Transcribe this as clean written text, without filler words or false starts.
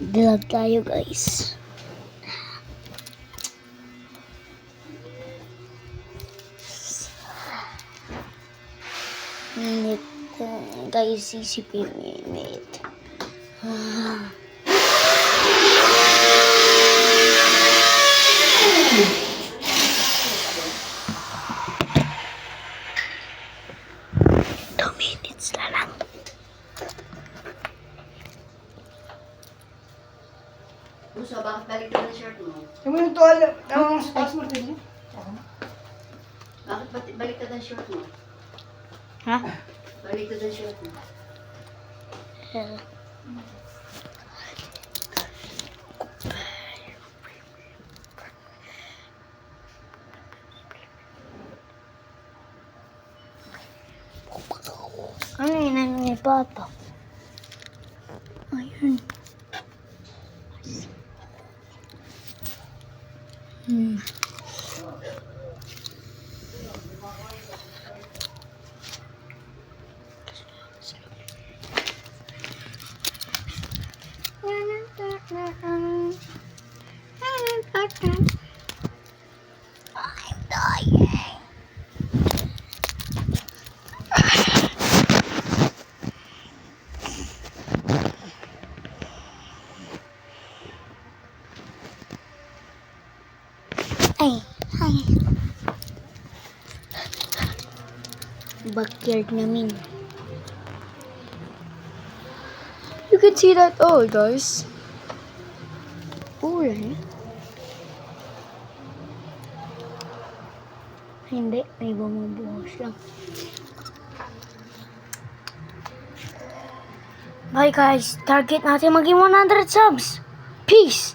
Vlog tayo guys. Minute guys, isipin minute. Minutes na lang. Gusto, bakit balik ka ng shirt mo? Yung yung tuwala, password din. Bakit balik ka ng shirt mo? Ha? Balik ka ng shirt mo. Ano yun ni Papa? Ayun. I'm dying. Ay. Backyard namin. You can see that all, guys. Ulan. Hindi, may bumubuhos lang. Bye guys, target natin maging 100 subs. Peace!